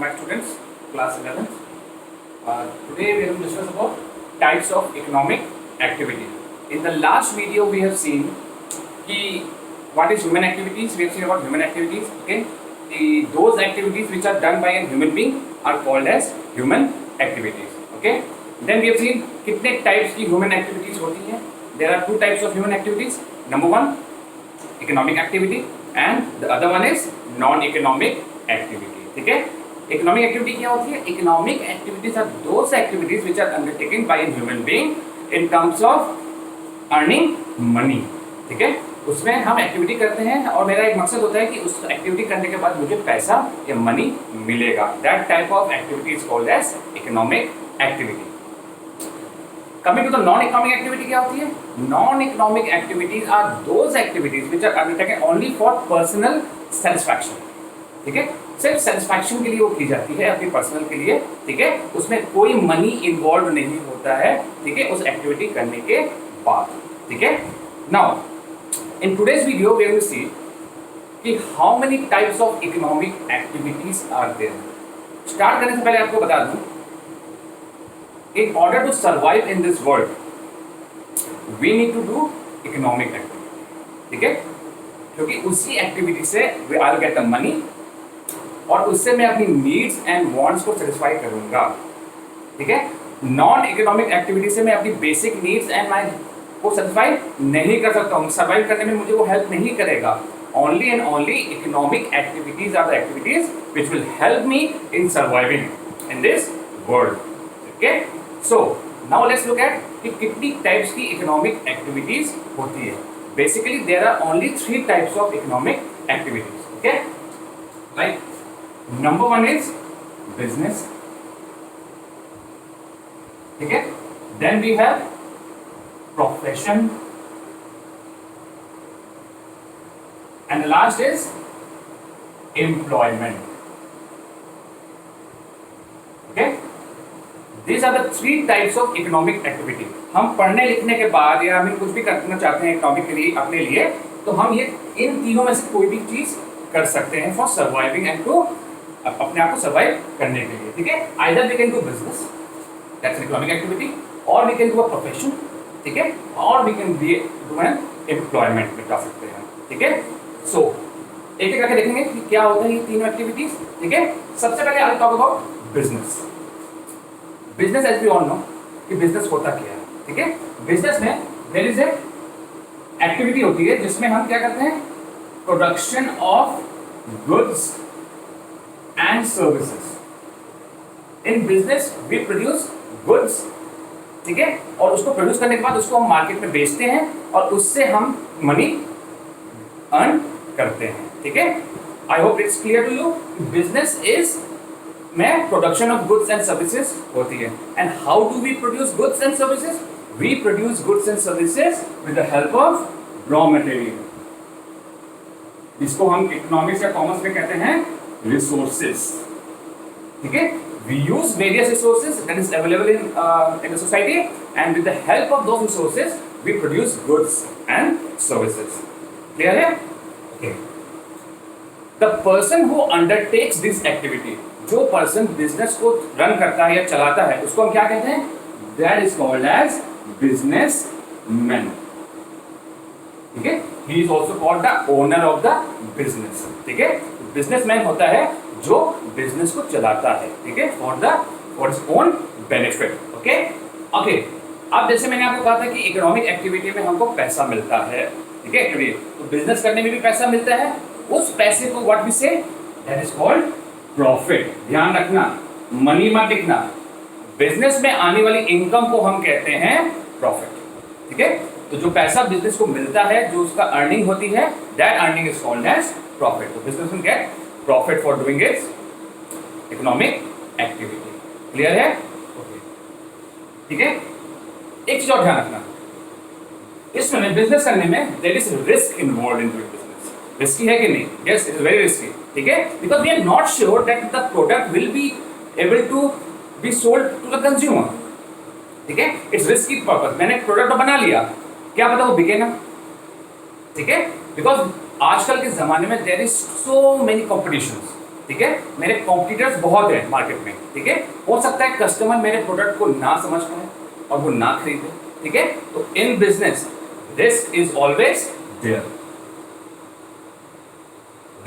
back students, class 11. Today we are going to discuss about types of economic activity. In the last video we have seen what is human activities. We have seen about human activities. Okay, those activities which are done by a human being are called as human activities. Okay, then we have seen कितने types की human activities होती हैं. There are two types of human activities. Number one, economic activity, and the other one is non-economic activity. ठीक है, economic activity क्या होती है? Economic activities are those activities which are undertaken by a human being in terms of earning money. ठीक है, उसमें हम activity करते हैं और मेरा एक मकसद होता है कि उस एक्टिविटी करने के बाद मुझे पैसा या मनी मिलेगा. That type of activity is called as economic activity. Coming to the non economic activity, क्या होती है? Non economic activities are those activities which are undertaken only for personal satisfaction. ठीक है, सिर्फ सेटिस्फैक्शन के लिए वो की जाती है, अपनी पर्सनल के लिए. ठीक है, उसमें कोई मनी इन्वॉल्व नहीं होता है. ठीक है, उस एक्टिविटी करने के बाद. ठीक है, now in today's video we are going to see कि how many types of economic activities are there. Start करने से पहले आपको बता दूं, in order to survive in this world we need to do economic activity. ठीक है, क्योंकि उसी एक्टिविटी से I'll get the money और उससे मैं अपनी नीड्स एंड वांट्स को सेटिस्फाई करूंगा. ठीक है, नॉन इकोनॉमिक एक्टिविटी से मैं अपनी बेसिक नीड्स एंड माई को सेटिस्फाई नहीं कर सकता हूँ. सर्वाइव करने में मुझे वो हेल्प नहीं करेगा. Only and only economic activities are the activities which will help me in surviving in this world. Okay, so now let's look at कि कितनी टाइप्स की इकोनॉमिक एक्टिविटीज होती है. Basically there are only 3 types of economic activities. Okay, like number 1 is business. ठीक है, then we have profession, and the last is employment. Okay, these are the 3 types of economic activity. हम पढ़ने लिखने के बाद या हम कुछ भी करना चाहते हैं इकोनॉमिक के लिए अपने लिए, तो हम ये इन तीनों में से कोई भी चीज कर सकते हैं फॉर सर्वाइविंग एंड टू अपने आप को सर्वाइव करने के लिए. ठीक है, either we can do business, that's an economic activity, और we can do a profession. ठीक है, और we can do an employment में जा सकते हैं. ठीक है, सो एक एक करके देखेंगे कि क्या होता है ये तीनों एक्टिविटीज. ठीक है, सबसे पहले I talk about business. Business as we all know कि बिजनेस होता क्या है. ठीक है, बिजनेस में देयर इज ए एक्टिविटी होती है जिसमें हम क्या करते हैं? Production of goods and services. In business we produce goods. ठीक है, और उसको प्रोड्यूस करने के बाद उसको हम मार्केट में बेचते हैं और उससे हम मनी अर्न करते हैं. ठीक है, I hope it's clear to you. Business is में production of goods and services होती है. And how do we produce goods and services? We produce goods and services with the help of raw material. इसको हम economics या commerce में कहते हैं resources. ठीक है, we use various resources that is available in the society, and with the help of those resources we produce goods and services. Clear है? Okay. The person who undertakes this activity, जो person business को run करता है या चलाता है, उसको हम क्या कहते हैं? That is called as businessman. ठीक है, he is also called the owner of the business. ठीक है, businessman होता है जो बिजनेस को चलाता है. ठीक है, for its own benefit. Okay okay, अब जैसे मैंने आपको कहा था कि इकोनॉमिक एक्टिविटी में हमको पैसा मिलता है. ठीक है, तो बिजनेस करने में भी पैसा मिलता है. उस पैसे को व्हाट वी से, दैट इज कॉल्ड प्रॉफिट. ध्यान रखना, मनी मत लिखना. बिजनेस में आने वाली इनकम को हम कहते हैं प्रॉफिट. ठीक है, तो जो पैसा बिजनेस को मिलता है, जो उसका अर्निंग होती है, that earning is called as profit. तो बिजनेस में get profit for doing its economic activity. Clear है? ओके, ठीक है. एक चीज और ध्यान रखना, इसमें बिजनेस करने में there is risk involved in doing business. Risky है कि नहीं? Yes, it is very risky. ठीक है, because we are not sure that the product will be able to be sold to the consumer. ठीक है, it's risky purpose. मैंने product बना लिया, क्या पता वो बिके ना. ठीक है, बिकॉज आजकल के ज़माने में there is so many competitions, ठीक है, मेरे कॉम्पिटिटर्स बहुत हैं मार्केट में, ठीक है, हो सकता है कस्टमर मेरे प्रोडक्ट को ना समझ पाए और वो ना खरीदे, ठीक है। तो in business risk is always there,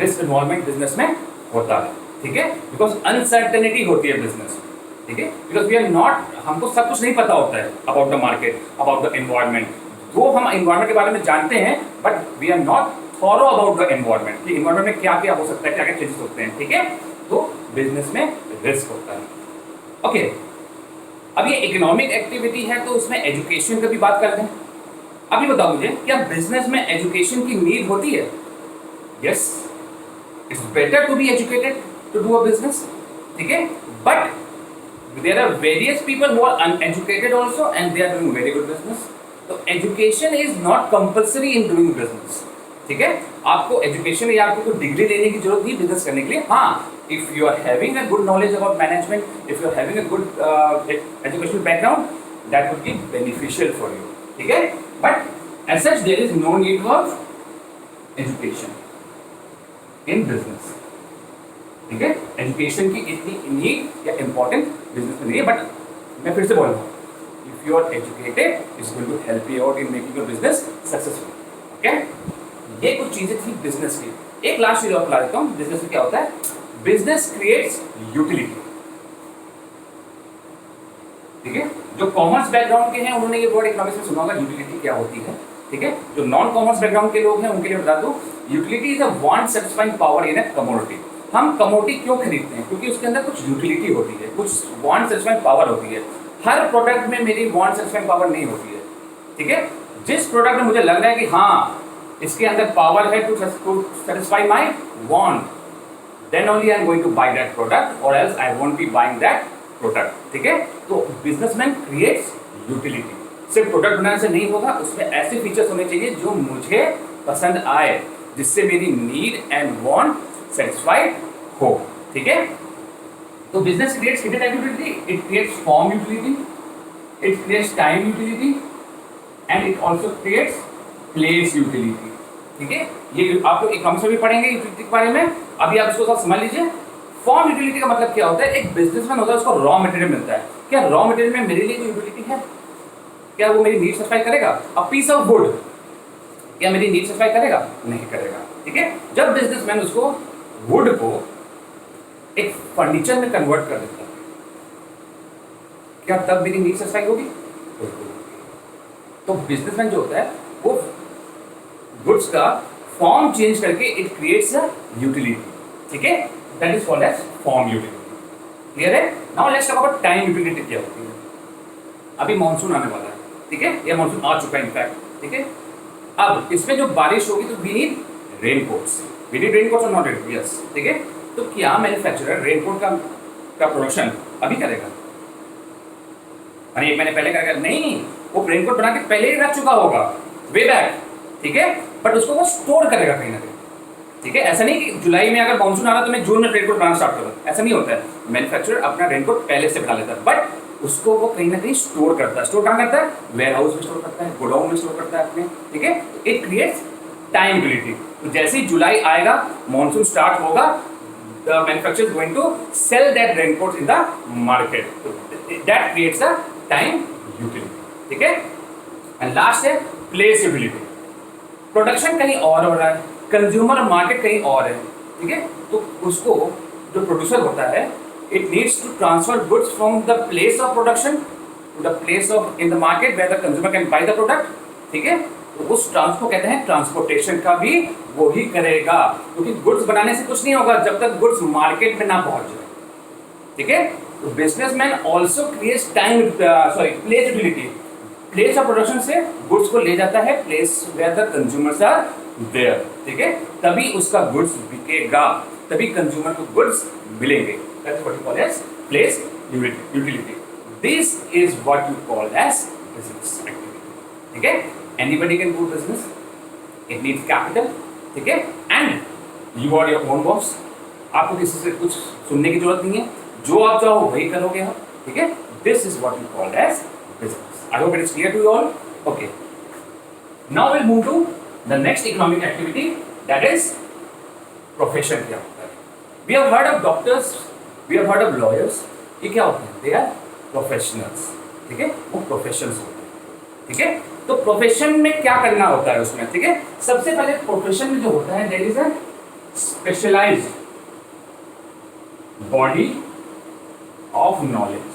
risk involvement business में होता है, ठीक है, बिकॉज अनसर्टेनिटी होती है बिजनेस में, ठीक है, बिकॉज वी आर नॉट, हमको सब कुछ नहीं पता होता है about the market, about the environment. वो हम एनवायरमेंट के बारे में जानते हैं but we are not thorough about the environment, कि एनवायरमेंट में क्या क्या हो सकता है, क्या क्या चेंजेस होते हैं, ठीक है। तो बिजनेस में रिस्क होता है। ओके, अब ये इकोनॉमिक एक्टिविटी है तो उसमें एजुकेशन की भी बात करते हैं। अभी बताओ मुझे, क्या बिजनेस में एजुकेशन की नीड होती है? Yes, it's better to be educated to do a business, ठीक है, but there are various people who are uneducated also and they are doing very good business. तो education is not compulsory in doing business, ठीक है। आपको education या आपको कोई degree लेने की जरूरत नहीं बिजनेस करने के लिए। हाँ, if you are having a good knowledge about management, if you are having a good educational background, that would be beneficial for you, ठीक है, but as such there is no need of education in business, ठीक है। Education की इतनी need या important business में नहीं है, बट मैं फिर से बोल रहा हूँ, if you are educated it's going to help you out in making your business successful, okay. ये कुछ चीजें थी बिजनेस की। एक लास्ट चीज और बता देता हूँ, बिजनेस में क्या होता है। बिजनेस क्रिएट्स यूटिलिटी, ठीक है। जो कॉमर्स बैकग्राउंड के हैं उन्होंने ये वर्ड इकोनॉमिक्स में सुना होगा, यूटिलिटी क्या होती है, ठीक है। जो नॉन कॉमर्स बैकग्राउंड के लोग हैं उनके लिए बता दूं, utility is a want satisfying power in a commodity. हम कमोडिटी क्यों खरीदते हैं? क्योंकि उसके अंदर कुछ यूटिलिटी होती है, कुछ वांट सैटिस्फाइंग पावर होती है। हर प्रोडक्ट में मेरी वांट सैटिस्फाइंग पावर नहीं होती है, ठीक है। जिस प्रोडक्ट में मुझे लग रहा है कि हाँ इसके अंदर पावर है to satisfy my want, then only I am going to buy that product, और else I won't be buying that product, ठीक है। तो बिजनेसमैन क्रिएट्स यूटिलिटी। सिर्फ प्रोडक्ट बनाने से नहीं होगा, उसमें ऐसे फीचर्स होने चाहिए जो मुझे पसंद आए, जिससे मेरी नीड एंड वांट सेटिस्फाइड हो, ठीक है। तो बिजनेस क्रिएट्स कितने टाइप की utility? It creates form utility, it creates time utility and it also creates place utility, ठीक है। ये आप लोग इकोनॉमिक्स में भी पढ़ेंगे यूटिलिटी के बारे में। अभी आप इसको सब समझ लीजिए। फॉर्म यूटिलिटी का मतलब क्या होता है? एक बिजनेसमैन होता है, उसको रॉ मटेरियल मिलता है। क्या रॉ मटेरियल में मेरे लिए कोई यूटिलिटी है? क्या वो मेरी नीड सैटिस्फाई करेगा? अ पीस ऑफ वुड क्या मेरी नीड सैटिस्फाई करेगा? नहीं करेगा, ठीक है। जब बिजनेसमैन उसको वुड को एक फर्नीचर में कन्वर्ट कर देता है, क्या तब मेरी नीड सैटिस्फाई होगी? तो बिजनेसमैन जो होता है वो गुड्स का फॉर्म चेंज करके इट क्रिएट्स अ यूटिलिटी, ठीक है। That is called as form utility. Clear है? Now let's talk about time utility क्या होती है। अभी मॉनसून आने वाला है, ठीक है, या मॉनसून आ चुका है इनफैक्ट, ठीक है। अब इसमें जो बारिश होगी तो we need raincoats, we need raincoats और नॉट रेनकोट, यस, ठीक है। तो क्या मैन्युफैक्चरर रेनकोट का प्रोडक्शन अभी करेगा? एक महीने पहले करेगा? नहीं, वो रेनकोट बना के पहले ही रख चुका होगा, वे बैक, ठीक है, बट उसको वो स्टोर करेगा कहीं ना कहीं, ठीक है। ऐसा नहीं कि जुलाई में अगर मानसून आ रहा तो मैं जून में रेनकोट बनाना स्टार्ट करूँ, ऐसा नहीं होता है। मैन्युफैक्चरर अपना रेनकोट पहले से बना लेता है, बट उसको वो कहीं ना कहीं स्टोर करता है। स्टोर कहाँ करता है? वेयर हाउस में स्टोर करता है, गोडाउन में स्टोर करता है अपने, ठीक है। It creates time utility. तो जैसे ही जुलाई आएगा, मानसून स्टार्ट होगा, the manufacturer is going to sell that raincoat in the market, that creates a time utility, ठीक है। एंड लास्ट है प्लेस यूटिलिटी। प्रोडक्शन कहीं और हो रहा है, कंज्यूमर मार्केट कहीं और है, ठीक है। तो उसको जो प्रोड्यूसर होता है, it needs to transfer goods from the place of production to the place of in the market where the consumer can buy the product, ठीक है। तो उस ट्रांसपोर्ट कहते हैं ट्रांसपोर्टेशन का भी वो ही करेगा, क्योंकि गुड्स बनाने से कुछ नहीं होगा जब तक गुड्स मार्केट में ना पहुंच जाए, ठीक है। तो businessman also creates time place utility. Place of production से गुड्स को ले जाता है place where the consumers are there, ठीक है। तभी उसका गुड्स बिकेगा, तभी कंज्यूमर को गुड्स मिलेंगे। That's what you call as place utility. This is what you call as business activity. ठीक है? Anybody can do business. It needs capital. ठीक है? And you are your own boss. आपको किसी से कुछ सुनने की जरूरत नहीं है, जो आप चाहो वही करोगे आप, ठीक है? This is what you call as business. I hope it is clear to you all. Okay. Now we'll move to the next economic activity, that is profession क्या होता है, we have heard of doctors, we have heard of lawyers, ये क्या होते हैं? They are professionals, ठीक है, वो प्रोफेशनल्स होते हैं, ठीक है। तो प्रोफेशन में क्या करना होता है उसमें, ठीक है। सबसे पहले प्रोफेशन में जो होता है there is a specialised body of knowledge.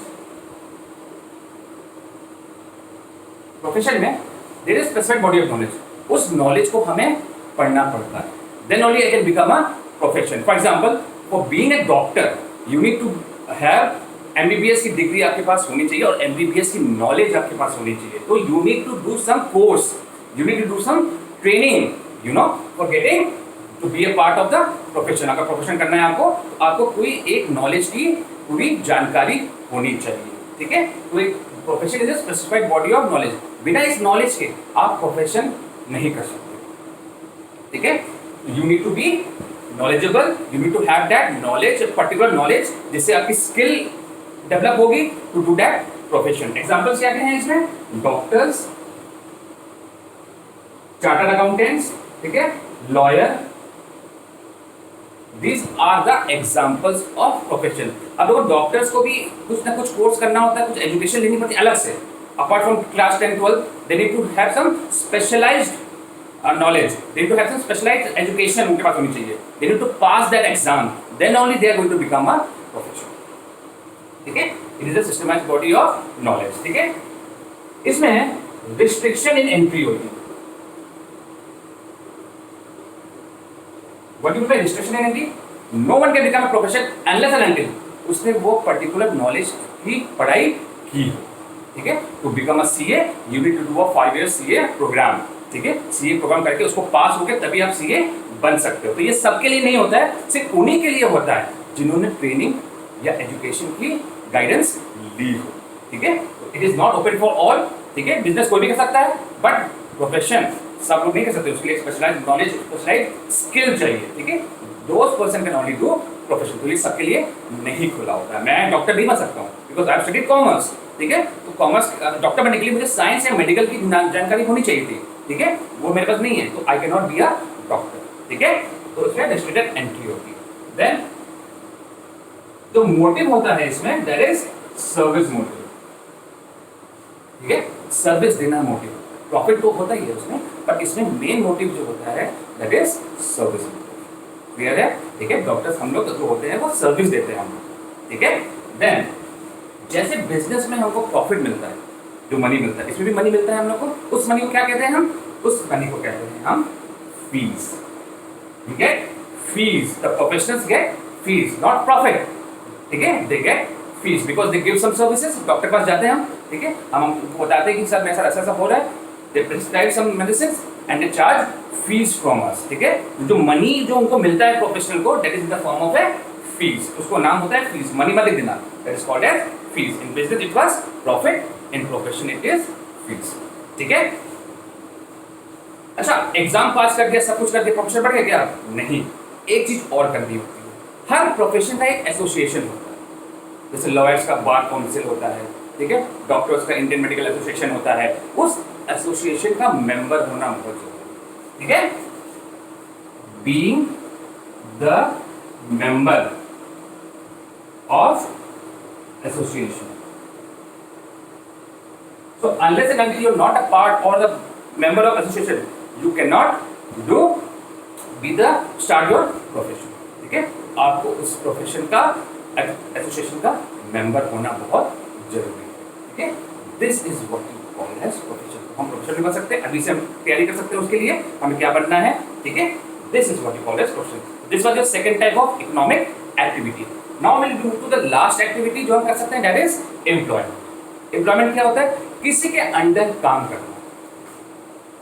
Profession में there is specific body of knowledge, उस नॉलेज को हमें पढ़ना पड़ता है, then only I can become a profession. For example, for being a doctor you need to have MBBS की degree आपके पास होनी चाहिए और एमबीबीएस की नॉलेज आपके पास होनी चाहिए। तो you need to do some course, you need to do some training, you know, for getting to be a part of the profession. अगर प्रोफेशन करना है आपको, तो आपको कोई एक नॉलेज की पूरी जानकारी होनी चाहिए, ठीक है। तो एक profession is a specified body of knowledge. बिना इस नॉलेज के आप प्रोफेशन नहीं कर सकते, ठीक है। You need to be knowledgeable, you need to have that knowledge, a particular knowledge, जिससे आपकी skill develop होगी to do that profession। Examples क्या क्या हैं इसमें? Doctors, chartered accountants, ठीक है, lawyer, these are the examples of profession। अब देखो डॉक्टर्स को भी कुछ ना कुछ कोर्स करना होता है, कुछ एजुकेशन लेनी पड़ती है अलग से, apart from class 10 12 they need to have some specialized knowledge, they need to have some specialized education उनके पास होनी चाहिए, they need to pass that exam, then only they are going to become a professional, ठीक है। it is a systemized body of knowledge, ठीक है। इसमें restriction in entry होती है। what do you mean by restriction in entry? no one can become a professional unless and until उसने वो particular knowledge की पढ़ाई की, ठीक है। to become a CA you need to do a 5 year CA program, ठीक है। CA programme करके उसको पास होकर तभी आप सीए बन सकते हो। तो ये सबके लिए नहीं होता है, सिर्फ उन्हीं के लिए होता है जिन्होंने ट्रेनिंग या एजुकेशन की गाइडेंस ली हो, ठीक है। It is not open for all, ठीक है। बिजनेस कोई भी कर सकता है, बट प्रोफेशन सब लोग नहीं कर सकते, उसके लिए स्पेशलाइज्ड नॉलेज, स्पेशलाइज्ड स्किल चाहिए, ठीक है। Those person can only do profession. तो ये सबके लिए नहीं खुला होता है। मैं डॉक्टर नहीं बन सकता हूँ because I have studied commerce, ठीक है। तो कॉमर्स डॉक्टर बनने के लिए मुझे साइंस या मेडिकल की जानकारी होनी चाहिए थी, ठीक है, वो मेरे पास नहीं है, तो I can not be a doctor, ठीक है। तो इसमें रेस्ट्रिक्टेड एंट्री होती है। देन जो मोटिव होता है इसमें दैट इज सर्विस मोटिव, ठीक है, सर्विस देना मोटिव। प्रॉफिट तो होता ही है उसमें, बट इसमें मेन मोटिव जो होता है that is service motive. Clear है, ठीक है। डॉक्टर्स हम लोग जो होते हैं वो सर्विस देते हैं हम लोग, ठीक है। देन जैसे बिजनेस में हमको प्रॉफिट मिलता है, जो मनी मिलता है, इसमें भी मनी मिलता है हम लोग को, उस मनी को क्या कहते हैं हम? उस मनी को कहते हैं हम फीस, ठीक है। Fees, the professionals get fees, not profit, ठीक है। They get fees because they give some services. Doctor के पास जाते हैं हम, ठीक है, हम उनको बताते हैं कि सर मेरे साथ ऐसा ऐसा हो रहा है, they prescribe some medicine and they charge fees from us, ठीक है। जो मनी जो उनको मिलता है प्रोफेशनल को, that is in the form of a fees, उसको नाम होता है फीस। मनी मत लिख देना, that is called as fees. In business it was profit, in profession it is fees, ठीक है। अच्छा, एग्जाम पास कर दिया, सब कुछ कर दिया, प्रोफेशन बढ़ गया क्या? नहीं, एक चीज और करनी होती है। हर प्रोफेशन का एक एसोसिएशन होता है, जैसे लॉयर्स का बार काउंसिल होता है, ठीक है, डॉक्टर्स का इंडियन मेडिकल एसोसिएशन होता है, उस एसोसिएशन का मेंबर होना बहुत जरूरी है, ठीक है। Being the member of association, so unless and until you are not a part or the member of association you cannot be the start your profession, ठीक है। आपको उस प्रोफेशन का एसोसिएशन का मेंबर होना बहुत जरूरी है, ठीक है। This is what you call as profession. हम प्रोफेशनल भी बन सकते हैं, अभी से हम तैयारी कर सकते हैं उसके लिए हमें क्या बनना है, ठीक है। This is what you call as profession. This was your second type of economic activity. Now will move to the last activity जो हम कर सकते हैं, दैट इज एम्प्लॉयमेंट। एम्प्लॉयमेंट क्या होता है? किसी के अंडर काम करना,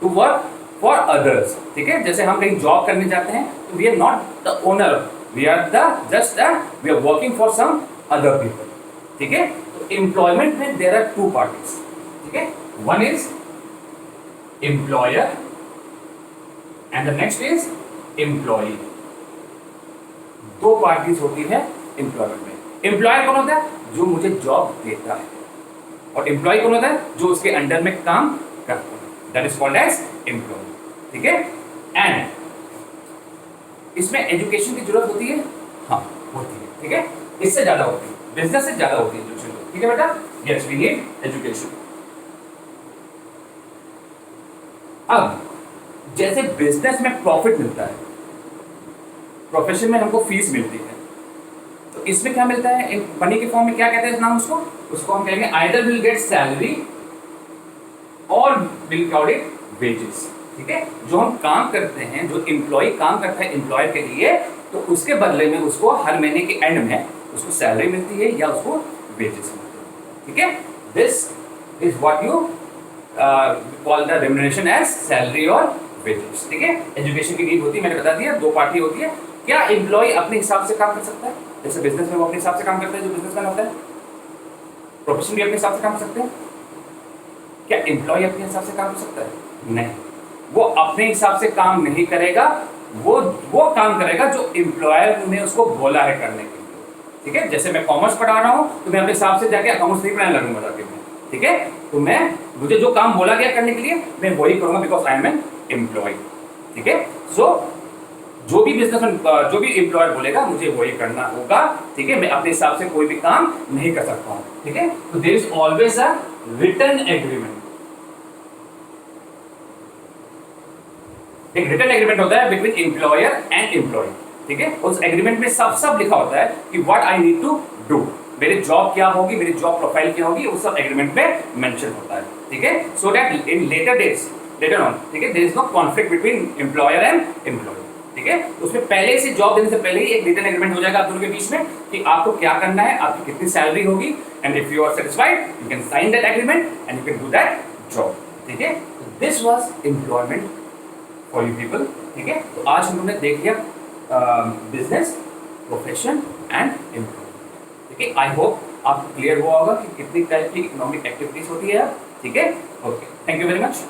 टू वर्क फॉर अदर्स, ठीक है। जैसे हम कहीं जॉब करने जाते हैं तो we are not the owner, we are the just we are working for some other people, ठीक है। तो एम्प्लॉयमेंट में देयर आर टू पार्टीज, ठीक है। One is employer and the next is employee. दो पार्टीज होती है एम्प्लॉयमेंट में। एम्प्लॉयर कौन होता है? जो मुझे जॉब देता है, और एम्प्लॉय कौन होता है? जो उसके अंडर में काम करता है, that is called as employee, ठीक है। एंड इसमें एजुकेशन की जरूरत होती है, हाँ, होती है, ठीक है, इससे ज्यादा होती है, बिजनेस से ज्यादा होती है एजुकेशन, ठीक है बेटा, यस वी नीड एजुकेशन। अब जैसे बिजनेस में प्रॉफिट मिलता है, प्रोफेशन में हमको फीस मिलती है, तो इसमें क्या मिलता है, इन मनी के फॉर्म में क्या कहते हैं इस नाम उसको हम कहेंगे आइदर विल गेट सैलरी और विल क्रेडिट वेजेस, ठीक है, जो हम काम करते हैं, जो एम्प्लॉय काम करता है एम्प्लॉयर के लिए, तो उसके बदले में उसको हर महीने के एंड में उसको सैलरी मिलती है या उसको वेजेस मिलते हैं, ठीक है, this is what you call the remuneration as salary और वेजेस, ठीक है। एजुकेशन की नीड होती है, मैंने बता दिया, दो पार्टी होती है, क्या एम्प्लॉय अपने हिसाब से काम कर सकता है, जैसे बिजनेस में वो अपने हिसाब से काम करता है, जो बिजनेसमैन होता है, प्रोफेशन भी अपने हिसाब से काम कर सकते हैं, क्या एम्प्लॉय अपने हिसाब से काम कर सकता है, नहीं, वो अपने हिसाब से काम नहीं करेगा, वो काम करेगा जो एम्प्लॉयर ने उसको बोला है करने के लिए, ठीक है, जैसे मैं कॉमर्स पढ़ा रहा हूँ तो मैं अपने हिसाब से जाके अकाउंट्स नहीं पढ़ाने लगूंगा जाके, ठीक है, तो मैं मुझे जो काम बोला गया करने के लिए मैं वही करूंगा, because I am an employee, ठीक है, सो जो भी बिजनेसमैन जो भी एम्प्लॉयर बोलेगा मुझे वही करना होगा, ठीक है, मैं अपने हिसाब से कोई भी काम नहीं कर सकता हूँ, ठीक है, तो there is always a written agreement, एक रिटन एग्रीमेंट होता है बिटवीन एम्प्लॉयर एंड एम्प्लॉय, ठीक है, उस एग्रीमेंट में सब लिखा होता है कि what I need to do, मेरी जॉब क्या होगी, मेरी जॉब प्रोफाइल क्या होगी, वो सब एग्रीमेंट में मेंशन होता है, ठीक है, so that in later on, ठीक है, there is no conflict between employer and employee, ठीक है, उसमें पहले से जॉब देने से पहले ही एक रिटन एग्रीमेंट हो जाएगा आप दोनों के बीच में कि आपको क्या करना है, आपकी कितनी सैलरी होगी, and if you are satisfied you can sign that agreement and you can do that job, ठीक है, this was employment for you people, ठीक है, तो आज हम लोगों ने देख लिया बिजनेस, प्रोफेशन एंड एम्प्लॉयमेंट, ठीक है, आई होप आपको क्लियर हुआ होगा कि कितनी टाइप की इकोनॉमिक एक्टिविटीज होती है, ठीक है, okay, thank you very much.